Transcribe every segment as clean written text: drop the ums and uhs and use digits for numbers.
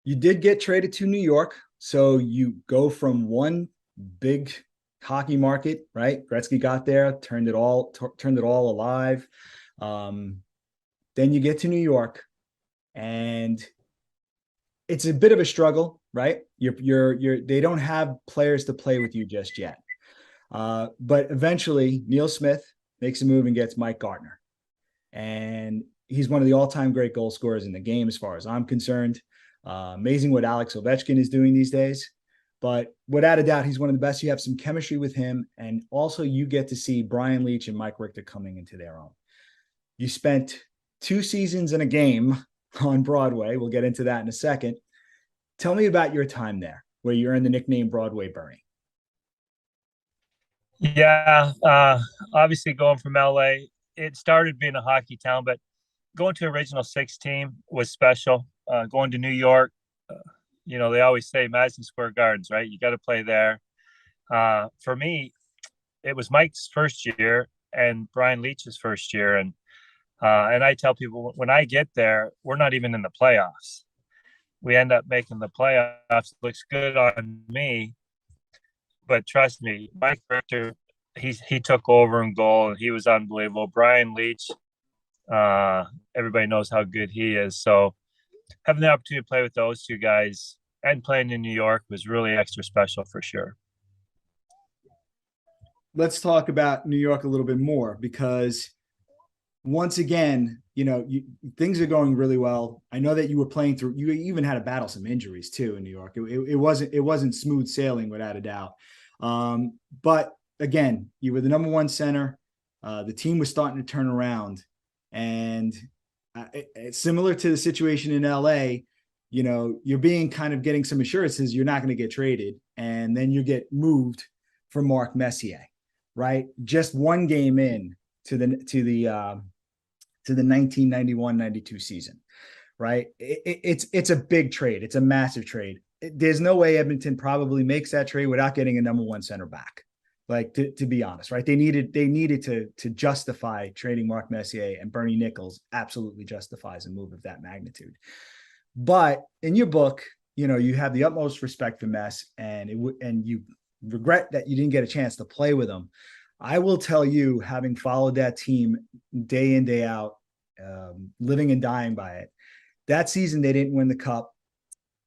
You did get traded to New York, so you go from one big hockey market, right? Gretzky got there, turned it all alive. Um, then you get to New York, and it's a bit of a struggle, right? They don't have players to play with you just yet. But eventually, Neil Smith makes a move and gets Mike Gartner, and he's one of the all-time great goal scorers in the game, as far as I'm concerned. Amazing what Alex Ovechkin is doing these days. But without a doubt, he's one of the best. You have some chemistry with him, and also you get to see Brian Leetch and Mike Richter coming into their own. You spent 2 seasons in a game on Broadway. We'll get into that in a second. Tell me about your time there, where you earned the nickname Broadway Bernie. Yeah, obviously going from LA, it started being a hockey town, but going to Original Six team was special. Going to New York, they always say Madison Square Gardens, right? You got to play there. For me, it was Mike's first year and Brian Leach's first year, and I tell people when I get there, we're not even in the playoffs. We end up making the playoffs. It looks good on me, but trust me, Mike Richter, he took over in goal and he was unbelievable. Brian Leach, everybody knows how good he is. So having the opportunity to play with those two guys and playing in New York was really extra special for sure. Let's talk about New York a little bit more, because once again, things are going really well. I know that you were playing through, you even had to battle some injuries too in New York. It wasn't smooth sailing, without a doubt. But again, you were the number one center. The team was starting to turn around, and it's similar to the situation in LA. You're getting some assurances you're not going to get traded, and then you get moved for Mark Messier, right? Just one game in to the 1991-92 season, right? It's a big trade. It's a massive trade. There's no way Edmonton probably makes that trade without getting a number one center back. Like, to be honest, right? They needed to justify trading Mark Messier, and Bernie Nicholls absolutely justifies a move of that magnitude. But in your book, you have the utmost respect for Mess, and you regret that you didn't get a chance to play with him. I will tell you, having followed that team day in, day out, living and dying by it, that season they didn't win the cup.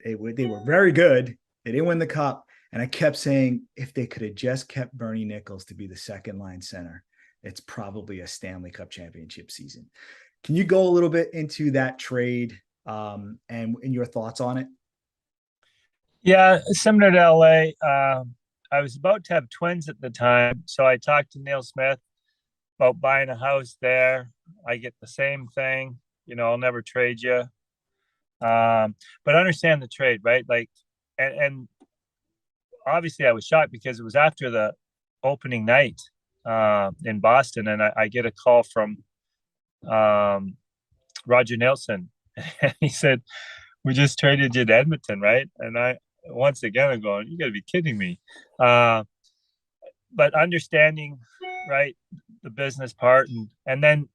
They were very good. They didn't win the cup. And I kept saying, if they could have just kept Bernie Nicholls to be the second line center, it's probably a Stanley Cup championship season. Can you go a little bit into that trade and your thoughts on it? Yeah, similar to LA. I was about to have twins at the time, so I talked to Neil Smith about buying a house there. I get the same thing, I'll never trade you. But understand the trade, right? Like, and obviously I was shocked because it was after the opening night in Boston, and I get a call from Roger Nelson, and he said, "We just traded you to Edmonton, right?" And once again, I'm going, "You got to be kidding me!" But understanding, right, the business part, and then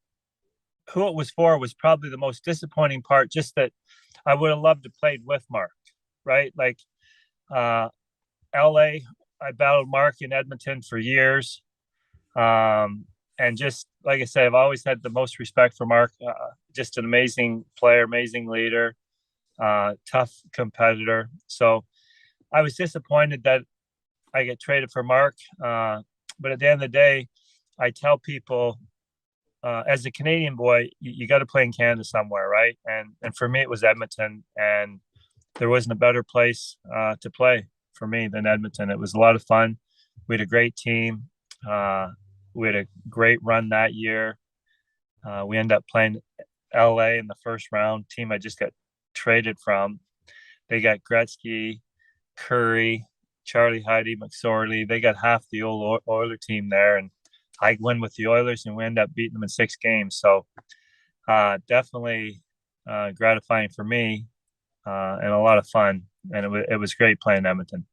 who it was for was probably the most disappointing part. Just that I would have loved to played with Mark, right? Like LA, I battled Mark in Edmonton for years. And just like I said, I've always had the most respect for Mark. Just an amazing player, amazing leader, tough competitor. So I was disappointed that I get traded for Mark. But at the end of the day, I tell people, as a Canadian boy, you got to play in Canada somewhere, right? And for me, it was Edmonton, and there wasn't a better place to play for me than Edmonton. It was a lot of fun. We had a great team. We had a great run that year. We ended up playing LA in the first round. Team I just got traded from. They got Gretzky, Curry, Charlie Heidi, McSorley. They got half the old Oiler team there, and I win with the Oilers, and we end up beating them in 6 games. So definitely gratifying for me and a lot of fun. And it was great playing Edmonton.